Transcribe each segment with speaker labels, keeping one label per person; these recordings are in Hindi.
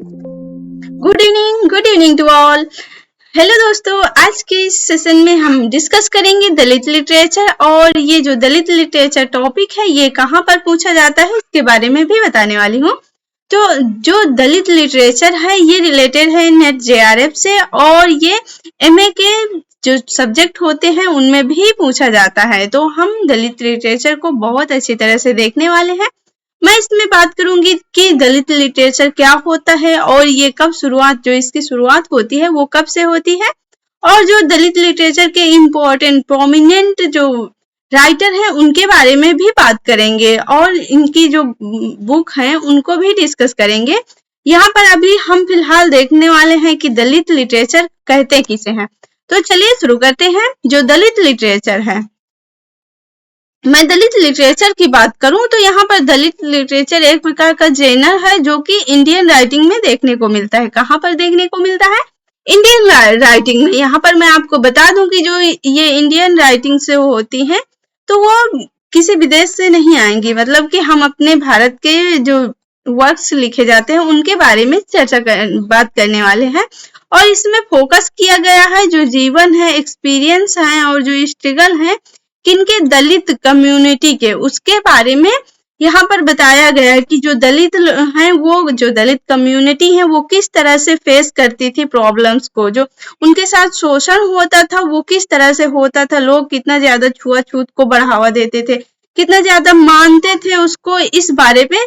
Speaker 1: Good evening to all. Hello दोस्तों, आज के इस सेशन में हम डिस्कस करेंगे दलित लिटरेचर। और ये जो दलित लिटरेचर टॉपिक है ये कहाँ पर पूछा जाता है इसके बारे में भी बताने वाली हूँ। तो जो दलित लिटरेचर है ये रिलेटेड है नेट जेआरएफ से, और ये एमए के जो सब्जेक्ट होते हैं उनमें भी पूछा जाता है। तो हम दलित लिटरेचर को बहुत अच्छी तरह से देखने वाले हैं। मैं इसमें बात करूंगी कि दलित लिटरेचर क्या होता है और ये कब जो इसकी शुरुआत होती है वो कब से होती है, और जो दलित लिटरेचर के इम्पोर्टेंट प्रोमिनेंट जो राइटर हैं उनके बारे में भी बात करेंगे, और इनकी जो बुक हैं उनको भी डिस्कस करेंगे। यहाँ पर अभी हम फिलहाल देखने वाले हैं कि दलित लिटरेचर कहते किसे हैं। तो चलिए शुरू करते हैं। जो दलित लिटरेचर है, मैं दलित लिटरेचर की बात करूं तो यहाँ पर दलित लिटरेचर एक प्रकार का जेनर है जो कि इंडियन राइटिंग में देखने को मिलता है। कहाँ पर देखने को मिलता है? इंडियन राइटिंग में। यहाँ पर मैं आपको बता दूं कि जो ये इंडियन राइटिंग से होती हैं तो वो किसी विदेश से नहीं आएंगी, मतलब कि हम अपने भारत के जो वर्क्स लिखे जाते हैं उनके बारे में बात करने वाले हैं। और इसमें फोकस किया गया है जो जीवन है, एक्सपीरियंस है और जो स्ट्रगल है किनके, दलित कम्युनिटी के, उसके बारे में यहाँ पर बताया गया है कि जो दलित हैं वो जो दलित कम्युनिटी है वो किस तरह से फेस करती थी प्रॉब्लम्स को, जो उनके साथ शोषण होता था वो किस तरह से होता था, लोग कितना ज्यादा छुआछूत को बढ़ावा देते थे, कितना ज्यादा मानते थे उसको, इस बारे में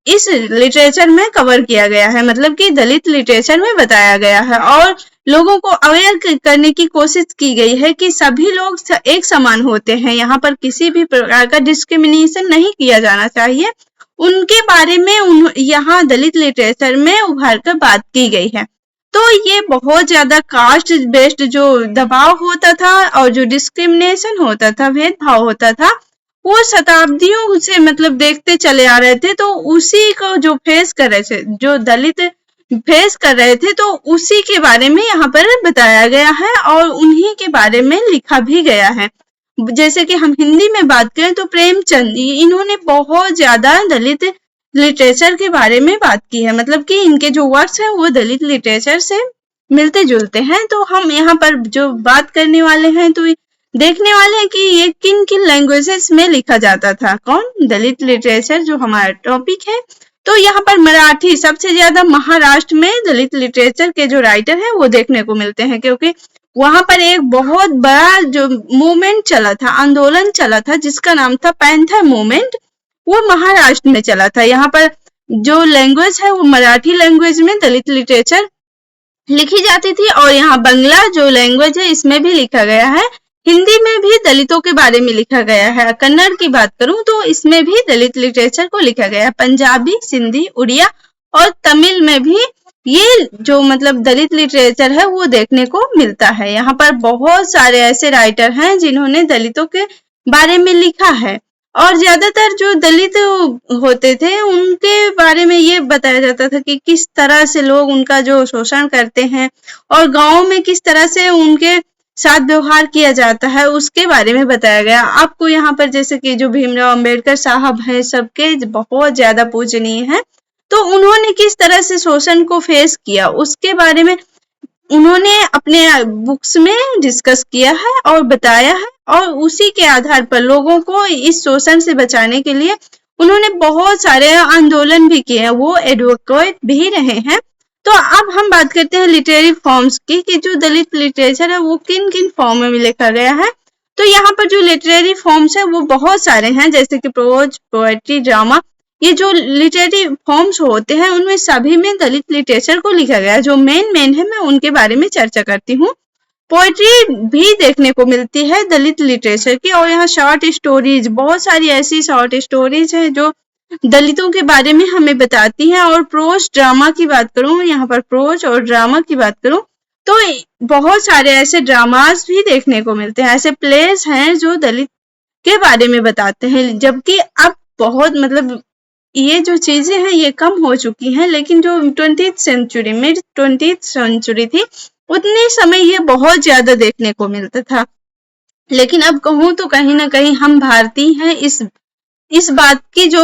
Speaker 1: इस लिटरेचर में कवर किया गया है, मतलब कि दलित लिटरेचर में बताया गया है। और लोगों को अवेयर करने की कोशिश की गई है कि सभी लोग एक समान होते हैं, यहाँ पर किसी भी प्रकार का डिस्क्रिमिनेशन नहीं किया जाना चाहिए। उनके बारे में यहाँ दलित लिटरेचर में उभार कर बात की गई है। तो ये बहुत ज्यादा कास्ट बेस्ड जो दबाव होता था और जो डिस्क्रिमिनेशन होता था, भेदभाव होता था, वो शताब्दियों से मतलब देखते चले आ रहे थे। तो उसी को जो फेस कर रहे थे, जो दलित फेस कर रहे थे, तो उसी के बारे में यहाँ पर बताया गया है और उन्हीं के बारे में लिखा भी गया है। जैसे कि हम हिंदी में बात करें तो प्रेमचंद, इन्होंने बहुत ज्यादा दलित लिटरेचर के बारे में बात की है, मतलब कि इनके जो वर्क्स हैं वो दलित लिटरेचर से मिलते जुलते हैं। तो हम यहाँ पर जो बात करने वाले हैं तो देखने वाले हैं कि ये किन किन लैंग्वेजेस में लिखा जाता था। कौन? दलित लिटरेचर जो हमारा टॉपिक है। तो यहाँ पर मराठी सबसे ज्यादा, महाराष्ट्र में दलित लिटरेचर के जो राइटर हैं वो देखने को मिलते हैं, क्योंकि वहां पर एक बहुत बड़ा जो मूवमेंट चला था, आंदोलन चला था, जिसका नाम था पैंथर मूवमेंट, वो महाराष्ट्र में चला था। यहाँ पर जो लैंग्वेज है वो मराठी लैंग्वेज में दलित लिटरेचर लिखी जाती थी, और यहाँ बंगला जो लैंग्वेज है इसमें भी लिखा गया है। हिंदी में भी दलितों के बारे में लिखा गया है। कन्नड़ की बात करूं तो इसमें भी दलित लिटरेचर को लिखा गया है। पंजाबी, सिंधी, उड़िया और तमिल में भी ये जो मतलब दलित लिटरेचर है वो देखने को मिलता है। यहाँ पर बहुत सारे ऐसे राइटर हैं जिन्होंने दलितों के बारे में लिखा है, और ज्यादातर जो दलित होते थे उनके बारे में ये बताया जाता था कि किस तरह से लोग उनका जो शोषण करते हैं और गांव में किस तरह से उनके साथ व्यवहार किया जाता है, उसके बारे में बताया गया। आपको यहाँ पर जैसे कि जो भीमराव अंबेडकर साहब हैं, सबके बहुत ज्यादा पूजनीय हैं, तो उन्होंने किस तरह से शोषण को फेस किया उसके बारे में उन्होंने अपने बुक्स में डिस्कस किया है और बताया है, और उसी के आधार पर लोगों को इस शोषण से बचाने के लिए उन्होंने बहुत सारे आंदोलन भी किए हैं, वो एडवोकेट भी रहे हैं। तो अब हम बात करते हैं लिटरेरी फॉर्म्स की, कि जो दलित लिटरेचर है वो किन किन फॉर्म में लिखा गया है। तो यहाँ पर जो लिटरेरी फॉर्म्स है वो बहुत सारे हैं, जैसे कि प्रोज, पोएट्री, ड्रामा। ये जो लिटरेरी फॉर्म्स होते हैं उनमें सभी में दलित लिटरेचर को लिखा गया है। जो मेन है मैं उनके बारे में चर्चा करती हूँ। पोएट्री भी देखने को मिलती है दलित लिटरेचर की, और यहाँ शॉर्ट स्टोरीज, बहुत सारी ऐसी शॉर्ट स्टोरीज हैं जो दलितों के बारे में हमें बताती हैं। और प्रोज ड्रामा की बात करूं, यहाँ पर प्रोज और ड्रामा की बात करूं तो बहुत सारे ऐसे ड्रामास भी देखने को मिलते हैं, ऐसे प्लेस हैं जो दलित के बारे में बताते हैं। जबकि अब बहुत मतलब ये जो चीजें हैं ये कम हो चुकी हैं, लेकिन जो 20th सेंचुरी में 20th सेंचुरी थी उतने समय ये बहुत ज्यादा देखने को मिलता था। लेकिन अब कहूं तो कहीं ना कहीं हम भारतीय हैं, इस बात की जो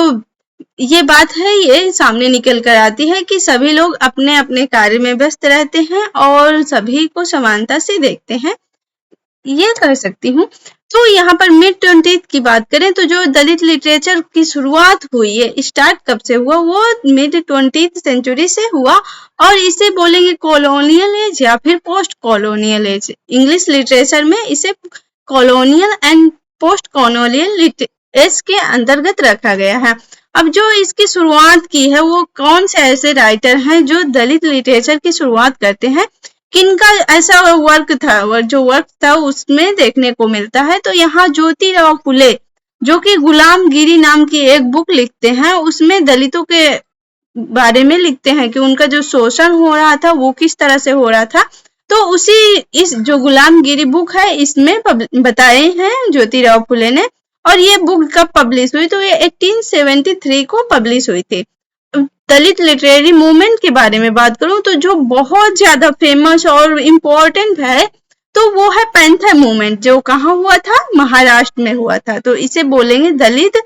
Speaker 1: ये बात है, ये सामने निकल कर आती है कि सभी लोग अपने अपने कार्य में व्यस्त रहते हैं और सभी को समानता से देखते हैं। ये कर सकती हूँ। तो यहाँ पर मिड 20th की बात करें तो जो दलित लिटरेचर की शुरुआत हुई है, स्टार्ट कब से हुआ, वो मिड 20th सेंचुरी से हुआ और इसे बोलेंगे कॉलोनियल एज या फिर post colonial age. English literature में इसे colonial and post colonial age के अंतर्गत रखा गया है। अब जो इसकी शुरुआत की है वो कौन से ऐसे राइटर हैं जो दलित लिटरेचर की शुरुआत करते हैं, किनका ऐसा वर्क था उसमें देखने को मिलता है। तो यहाँ ज्योतिराव फुले जो कि गुलामगिरी नाम की एक बुक लिखते हैं, उसमें दलितों के बारे में लिखते हैं कि उनका जो शोषण हो रहा था वो किस तरह से हो रहा था। तो उसी इस जो गुलामगिरी बुक है इसमें बताए हैं ज्योतिराव फुले ने। और ये बुक कब पब्लिश हुई, तो ये 1873 को पब्लिश हुई थी। दलित लिटरेरी मूवमेंट के बारे में बात करूं तो जो बहुत ज्यादा फेमस और इम्पोर्टेंट है तो वो है पैंथर मूवमेंट, जो कहाँ हुआ था, महाराष्ट्र में हुआ था। तो इसे बोलेंगे दलित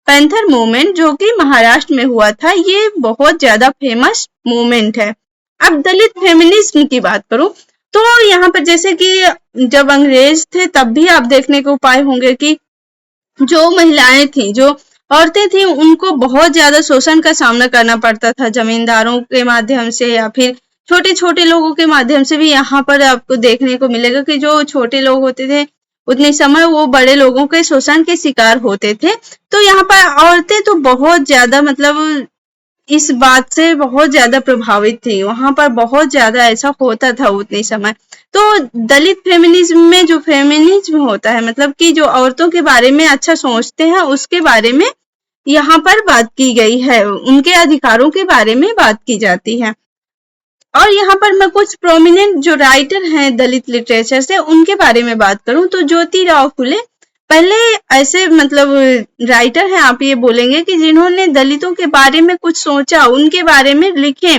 Speaker 1: पैंथर मूवमेंट, जो कि महाराष्ट्र में हुआ था। ये बहुत ज्यादा फेमस मूवमेंट है। अब दलित फेमिनिज्म की बात करूं तो यहाँ पर जैसे कि जब अंग्रेज थे तब भी आप देखने को पाए होंगे कि जो महिलाएं थी, जो औरतें थी, उनको बहुत ज्यादा शोषण का सामना करना पड़ता था, जमींदारों के माध्यम से या फिर छोटे छोटे लोगों के माध्यम से भी। यहाँ पर आपको देखने को मिलेगा कि जो छोटे लोग होते थे उतने समय वो बड़े लोगों के शोषण के शिकार होते थे। तो यहाँ पर औरतें तो बहुत ज्यादा मतलब इस बात से बहुत ज्यादा प्रभावित थी, वहां पर बहुत ज्यादा ऐसा होता था उतने समय। तो दलित फेमिनिज्म में जो फेमिनिज्म होता है, मतलब कि जो औरतों के बारे में अच्छा सोचते हैं, उसके बारे में यहाँ पर बात की गई है, उनके अधिकारों के बारे में बात की जाती है। और यहाँ पर मैं कुछ प्रोमिनेंट जो राइटर हैं दलित लिटरेचर से उनके बारे में बात करूं तो ज्योतिराव फुले पहले ऐसे मतलब राइटर हैं, आप ये बोलेंगे कि जिन्होंने दलितों के बारे में कुछ सोचा, उनके बारे में लिखे,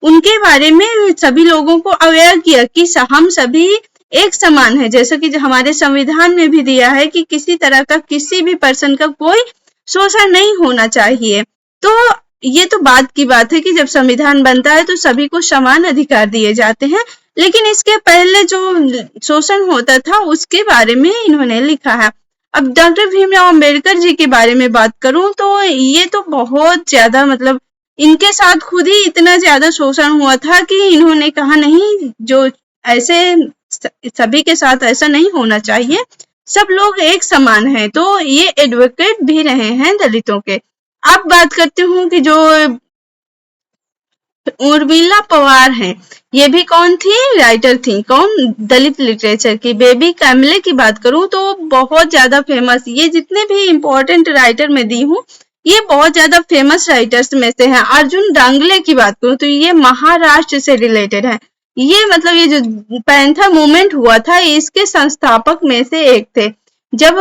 Speaker 1: उनके बारे में सभी लोगों को अवेयर किया कि हम सभी एक समान है, जैसा कि हमारे संविधान में भी दिया है कि किसी तरह का किसी भी पर्सन का कोई शोषण नहीं होना चाहिए। तो ये तो बात की बात है कि जब संविधान बनता है तो सभी को समान अधिकार दिए जाते हैं, लेकिन इसके पहले जो शोषण होता था उसके बारे में इन्होंने लिखा है। अब डॉक्टर भीमराव अंबेडकर जी के बारे में बात करूं तो ये तो बहुत ज्यादा मतलब इनके साथ खुद ही इतना ज्यादा शोषण हुआ था कि इन्होंने कहा नहीं, जो ऐसे सभी के साथ ऐसा नहीं होना चाहिए, सब लोग एक समान हैं। तो ये एडवोकेट भी रहे हैं दलितों के। अब बात करती हूँ कि जो उर्मिला पवार हैं, ये भी कौन थी, राइटर थी, कौन, दलित लिटरेचर की। बेबी कैमले की बात करूं तो बहुत ज्यादा फेमस, ये जितने भी इम्पोर्टेंट राइटर मैं दी हूँ ये बहुत ज्यादा फेमस राइटर्स में से हैं। अर्जुन डांगले की बात करूं तो ये महाराष्ट्र से रिलेटेड है। ये मतलब ये जो पैंथर मूवमेंट हुआ था इसके संस्थापक में से एक थे। जब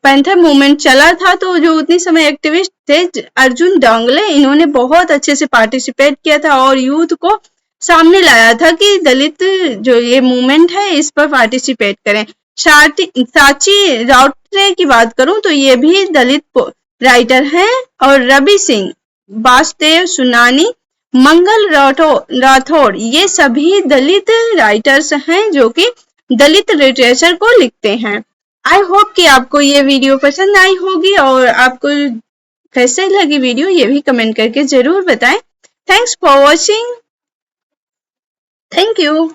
Speaker 1: पैंथर मूवमेंट चला था तो जो उतनी समय एक्टिविस्ट थे अर्जुन डांगले, इन्होंने बहुत अच्छे से पार्टिसिपेट किया था और यूथ को सामने लाया था कि दलित जो ये मूवमेंट है इस पर पार्टिसिपेट करें। साची राउतरे की बात करूं तो ये भी दलित राइटर हैं। और रवि सिंह, वासुदेव सुनानी, मंगल राठौड़, ये सभी दलित राइटर्स हैं जो कि दलित लिटरेचर को लिखते हैं। आई होप कि आपको ये वीडियो पसंद आई होगी और आपको कैसे लगी वीडियो ये भी कमेंट करके जरूर बताएं। Thanks for watching. Thank you.